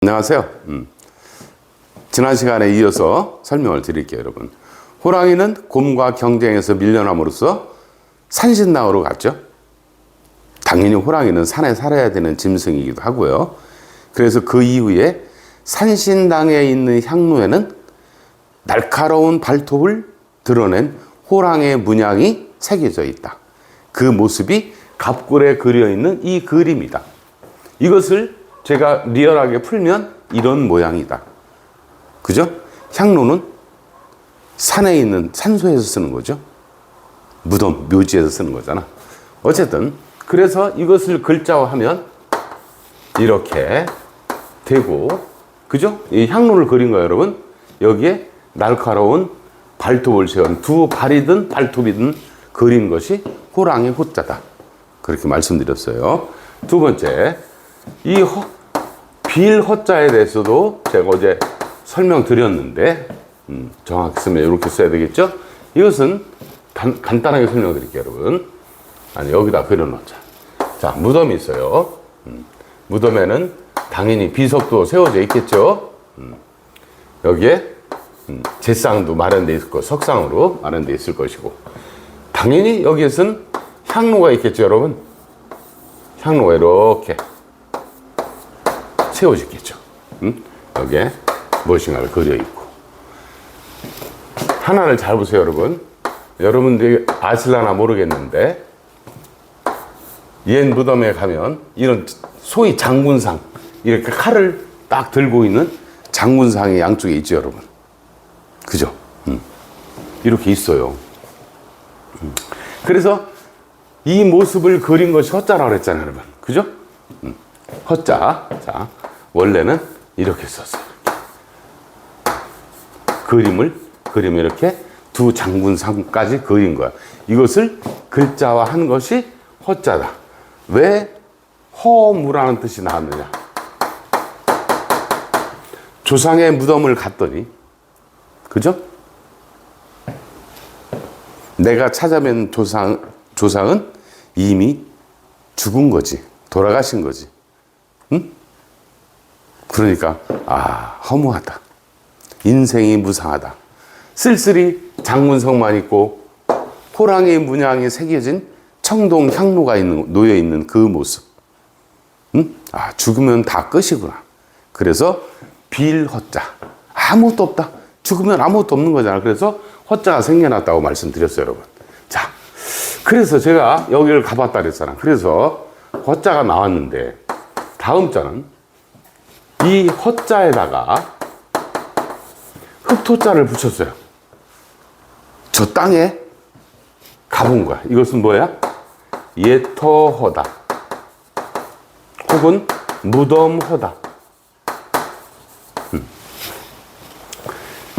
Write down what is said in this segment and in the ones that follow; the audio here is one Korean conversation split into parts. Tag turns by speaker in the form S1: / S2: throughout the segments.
S1: 안녕하세요. 지난 시간에 이어서 설명을 드릴게요, 여러분. 호랑이는 곰과 경쟁해서 밀려남으로써 산신당으로 갔죠. 당연히 호랑이는 산에 살아야 되는 짐승이기도 하고요. 그래서 그 이후에 산신당에 있는 향로에는 날카로운 발톱을 드러낸 호랑이의 문양이 새겨져 있다. 그 모습이 갑굴에 그려 있는 이 그림이다. 이것을 제가 리얼하게 풀면 이런 모양이다. 그죠? 향로는 산에 있는 산소에서 쓰는 거죠. 무덤, 묘지에서 쓰는 거잖아. 어쨌든 그래서 이것을 글자화하면 이렇게 되고, 그죠? 이 향로를 그린 거예요, 여러분. 여기에 날카로운 발톱을 세운 두 발이든 발톱이든 그린 것이 호랑이 호자다. 그렇게 말씀드렸어요. 두 번째, 이 빌 허자에 대해서도 제가 어제 설명드렸는데, 정확히 쓰면 이렇게 써야 되겠죠? 이것은 간단하게 설명드릴게요, 여러분. 아니, 여기다 그려놓자. 자, 무덤이 있어요. 무덤에는 당연히 비석도 세워져 있겠죠? 여기에 제상도 마련되어 있을 거, 석상으로 마련되어 있을 것이고, 당연히 여기에서는 향로가 있겠죠, 여러분? 향로가 이렇게 세워지겠죠. 여기에 무엇인가를 그려 있고. 하나를 잘 보세요, 여러분. 여러분들이 아실라나 모르겠는데, 옛 무덤에 가면 이런 소위 장군상, 이렇게 칼을 딱 들고 있는 장군상이 양쪽에 있죠, 여러분. 그죠? 이렇게 있어요. 그래서 이 모습을 그린 것이 허자라고 그랬잖아요, 여러분. 그죠? 허자. 자, 원래는 이렇게 썼어요. 그림을 이렇게 두 장군상까지 그린 거야. 이것을 글자화한 것이 허자다. 왜 허무라는 뜻이 나왔느냐? 조상의 무덤을 갔더니, 그죠? 내가 찾아뵌 조상은 이미 죽은 거지. 돌아가신 거지. 응? 그러니까, 허무하다. 인생이 무상하다. 쓸쓸히 장군석만 있고 호랑이 문양이 새겨진 청동 향로가 놓여 있는 그 모습. 응? 죽으면 다 끝이구나. 그래서 빌허자. 아무것도 없다. 죽으면 아무것도 없는 거잖아. 그래서 허자가 생겨났다고 말씀드렸어요, 여러분. 자, 그래서 제가 여기를 가봤다 그랬잖아. 그래서 허자가 나왔는데, 다음 자는 이 허자에다가 흑토자를 붙였어요. 저 땅에 가본 거야. 이것은 뭐야? 예터허다. 혹은 무덤허다.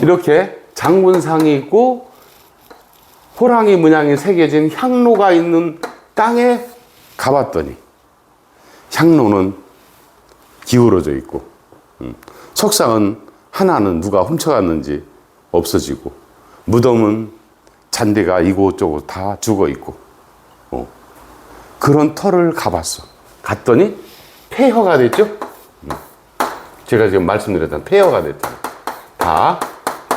S1: 이렇게 장군상이 있고 호랑이 문양이 새겨진 향로가 있는 땅에 가봤더니 향로는 기울어져 있고, 석상은 하나는 누가 훔쳐갔는지 없어지고, 무덤은 잔디가 이곳저곳 다 죽어 있고, 그런 터를 가봤어. 갔더니 폐허가 됐죠? 제가 지금 말씀드렸던 폐허가 됐잖아. 다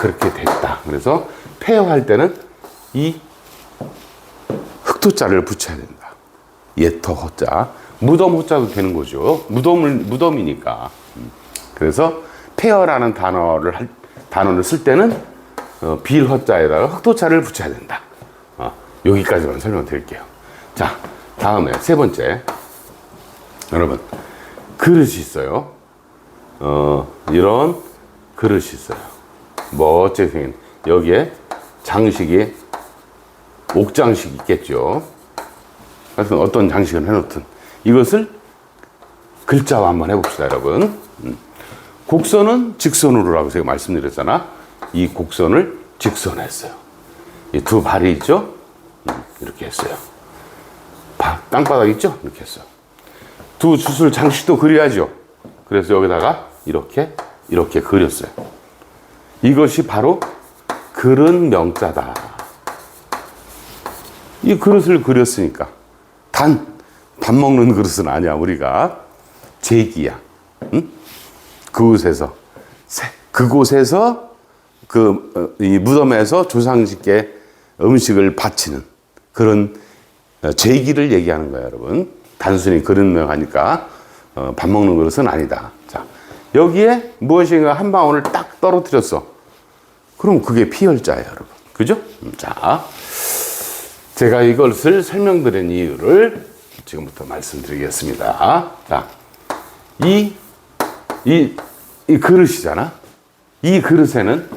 S1: 그렇게 됐다. 그래서 폐허할 때는 이 흑토자를 붙여야 된다. 예터 허자. 무덤 호자도 되는 거죠. 무덤이니까. 그래서 폐허라는 단어를 쓸 때는 빌 허자에다가 흑토자를 붙여야 된다. 여기까지만 설명드릴게요. 자, 다음에 세 번째. 여러분, 그릇이 있어요. 이런 그릇이 있어요. 멋지게 생긴. 여기에 장식이, 옥장식이 있겠죠. 하여튼 어떤 장식을 해놓든. 이것을 글자화 한번 해봅시다, 여러분. 곡선은 직선으로라고 제가 말씀드렸잖아. 이 곡선을 직선했어요. 이 두 발이 있죠? 이렇게 했어요. 땅바닥 있죠? 이렇게 했어요. 두 주술 장식도 그려야죠. 그래서 여기다가 이렇게 그렸어요. 이것이 바로 그릇 명자다. 이 그릇을 그렸으니까 단 밥 먹는 그릇은 아니야. 우리가 제기야. 응? 그곳에서 이 무덤에서 조상님께 음식을 바치는 그런 제기를 얘기하는 거예요, 여러분. 단순히 그릇 하니까 밥 먹는 그릇은 아니다. 자, 여기에 무엇인가 한 방울을 딱 떨어뜨렸어. 그럼 그게 피혈자예요, 여러분. 그죠? 자, 제가 이것을 설명드린 이유를 지금부터 말씀드리겠습니다. 자, 이 그릇이잖아. 이 그릇에는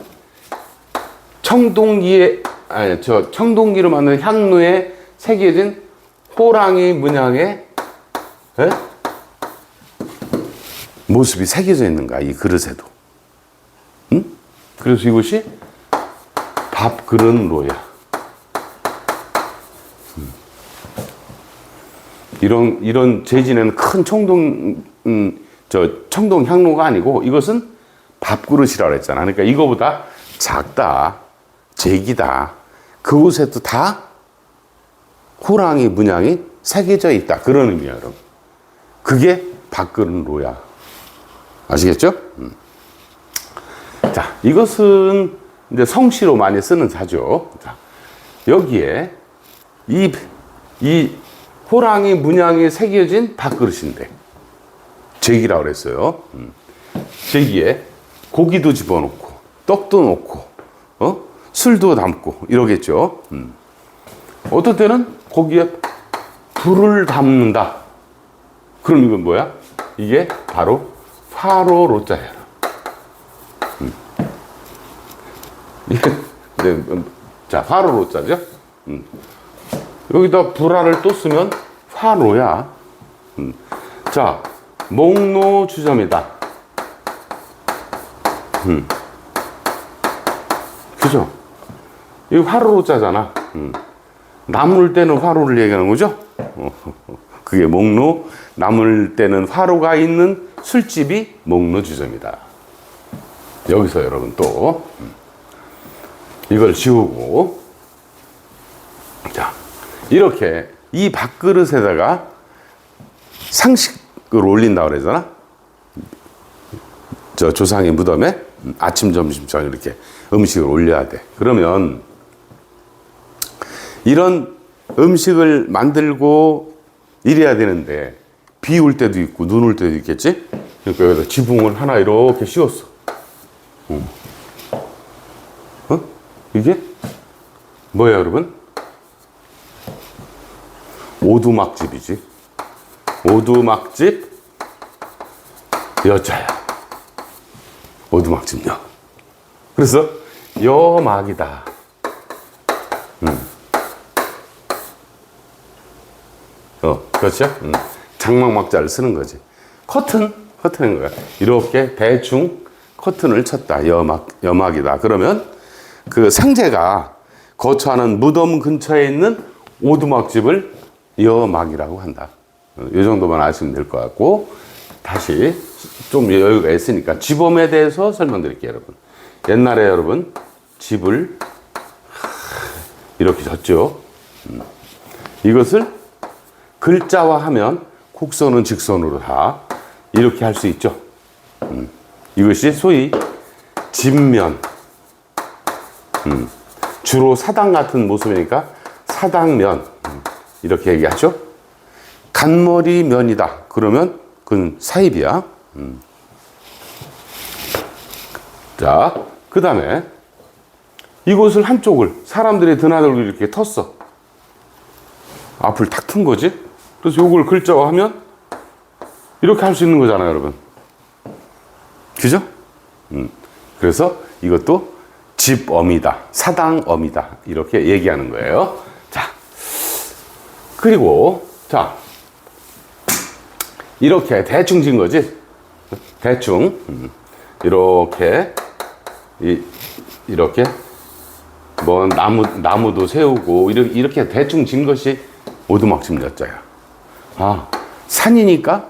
S1: 청동기로 만든 향로에 새겨진 호랑이 문양의 모습이 새겨져 있는 거야, 이 그릇에도. 응? 그래서 이것이 밥그릇로야. 이런 재질에는 큰 청동 향로가 아니고 이것은 밥그릇이라고 했잖아. 그러니까 이거보다 작다, 제기다. 그곳에도 다 호랑이 문양이 새겨져 있다. 그런 의미야, 여러분. 그게 밥그릇로야. 아시겠죠? 자, 이것은 이제 성시로 많이 쓰는 자죠. 자, 여기에 이 호랑이 문양이 새겨진 밥그릇인데, 제기라고 그랬어요. 제기에 고기도 집어넣고, 떡도 넣고, 술도 담고, 이러겠죠. 어떤 때는 거기에 불을 담는다. 그럼 이건 뭐야? 이게 바로 화로로자야. 자, 화로로자죠. 여기다 불화를 또 쓰면 화로야. 자, 목로주점이다. 그죠? 이 화로로자잖아. 남을 때는 화로를 얘기하는 거죠? 그게 목로, 남을 때는 화로가 있는 술집이 목로주점이다. 여기서 여러분 또 이걸 지우고, 자, 이렇게 이 밥그릇에다가 상식을 올린다고 그러잖아. 저 조상의 무덤에 아침, 점심, 저녁 이렇게 음식을 올려야 돼. 그러면 이런 음식을 만들고 이래야 되는데 비 올 때도 있고 눈 올 때도 있겠지? 그러니까 여기다 지붕을 하나 이렇게 씌웠어. 이게 뭐야, 여러분? 오두막집이지. 오두막집 여자야. 오두막집 여. 그래서 여막이다. 그렇죠? 장막막자를 쓰는 거지. 커튼인 거야. 이렇게 대충 커튼을 쳤다. 여막이다. 그러면 그 생제가 거처하는 무덤 근처에 있는 오두막집을 여막이라고 한다. 이 정도만 아시면 될 것 같고, 다시 좀 여유가 있으니까 지범에 대해서 설명드릴게요, 여러분. 옛날에 여러분 집을 이렇게 졌죠. 이것을 글자화하면 곡선은 직선으로 다 이렇게 할 수 있죠. 이것이 소위 집면. 주로 사당 같은 모습이니까 사당면. 이렇게 얘기하죠. 간머리 면이다. 그러면 그건 사입이야. 자, 그 다음에 이곳을 한쪽을 사람들이 드나들고 이렇게 텄어. 앞을 탁 튼 거지. 그래서 이걸 글자화하면 이렇게 할 수 있는 거잖아요, 여러분. 그죠? 그래서 이것도 집엄이다, 사당엄이다, 이렇게 얘기하는 거예요. 자, 그리고 자, 이렇게 대충 진 거지. 대충 이렇게 뭐 나무도 세우고 이렇게 대충 진 것이 오두막집 여자야. 아, 산이니까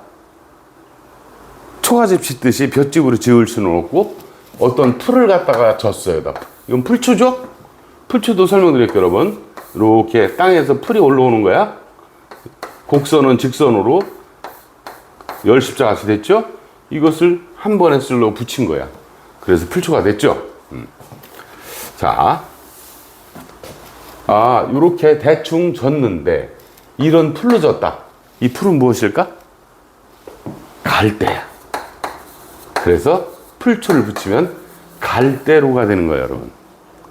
S1: 초가집 짓듯이 볏집으로 지을 수는 없고 어떤 풀을 갖다가 졌어요. 이건 풀추죠? 풀추도 설명드릴게요, 여러분. 이렇게 땅에서 풀이 올라오는 거야. 곡선은 직선으로 열십자같이 됐죠? 이것을 한 번에 쓸로 붙인 거야. 그래서 풀초가 됐죠. 자, 요렇게 대충 졌는데 이런 풀로 졌다. 이 풀은 무엇일까? 갈대야. 그래서 풀초를 붙이면 갈대로가 되는 거예요, 여러분.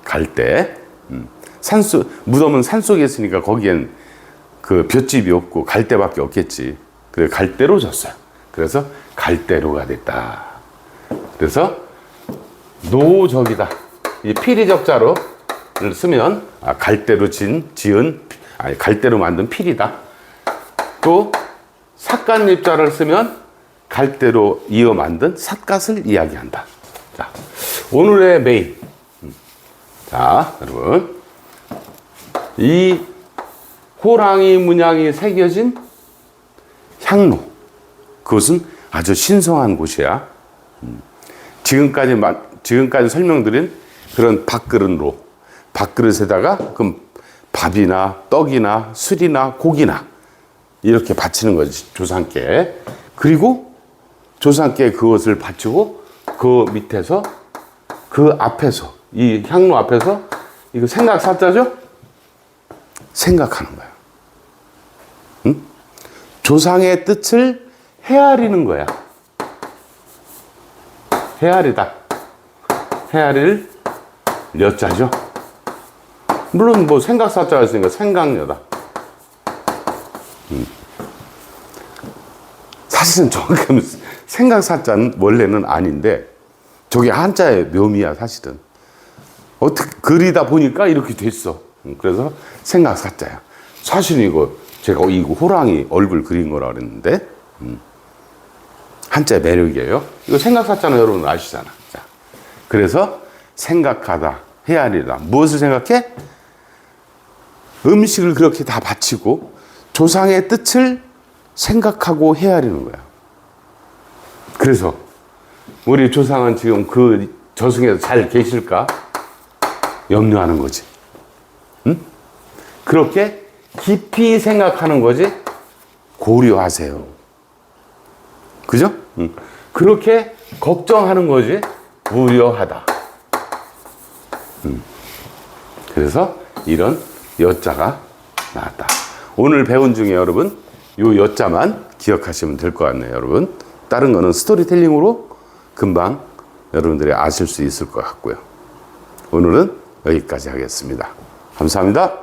S1: 갈대. 무덤은 산속에 있으니까 거기엔 그 볏집이 없고 갈대밖에 없겠지. 그래서 갈대로 졌어요. 그래서 갈대로가 됐다. 그래서 노적이다. 이 피리적자로 쓰면 갈대로 갈대로 만든 필이다. 또 삿갓잎자를 쓰면 갈대로 이어 만든 삿갓을 이야기한다. 자, 오늘의 메인. 자, 여러분, 이 호랑이 문양이 새겨진 향로, 그것은 아주 신성한 곳이야. 지금까지 설명드린 그런 밥그릇에다가 그럼 밥이나 떡이나 술이나 고기나 이렇게 바치는 거지, 조상께. 그리고 조상께 그것을 바치고 그 밑에서 그 앞에서 이 향로 앞에서 이거 생각사자죠? 생각하는 거야. 응? 조상의 뜻을 헤아리는 거야. 헤아리다. 헤아릴 여자죠. 물론 뭐 생각사자가 있으니까 생각여다. 사실은 정확하면 생각사자는 원래는 아닌데 저게 한자의 묘미야, 사실은. 어떻게 그리다 보니까 이렇게 됐어. 그래서 생각사자야. 사실은 제가 이거 호랑이 얼굴 그린 거라 그랬는데 한자의 매력이에요. 이거 생각사자는 여러분 아시잖아. 자, 그래서 생각하다, 헤아리다. 무엇을 생각해? 음식을 그렇게 다 바치고 조상의 뜻을 생각하고 헤아리는 거야. 그래서 우리 조상은 지금 그 저승에서 잘 계실까? 염려하는 거지. 응? 그렇게 깊이 생각하는 거지. 고려하세요. 그죠? 응. 그렇게 걱정하는 거지. 우려하다. 그래서 이런 여자가 나왔다. 오늘 배운 중에 여러분 요 여자만 기억하시면 될 것 같네요, 여러분. 다른 거는 스토리텔링으로 금방 여러분들이 아실 수 있을 것 같고요. 오늘은 여기까지 하겠습니다. 감사합니다.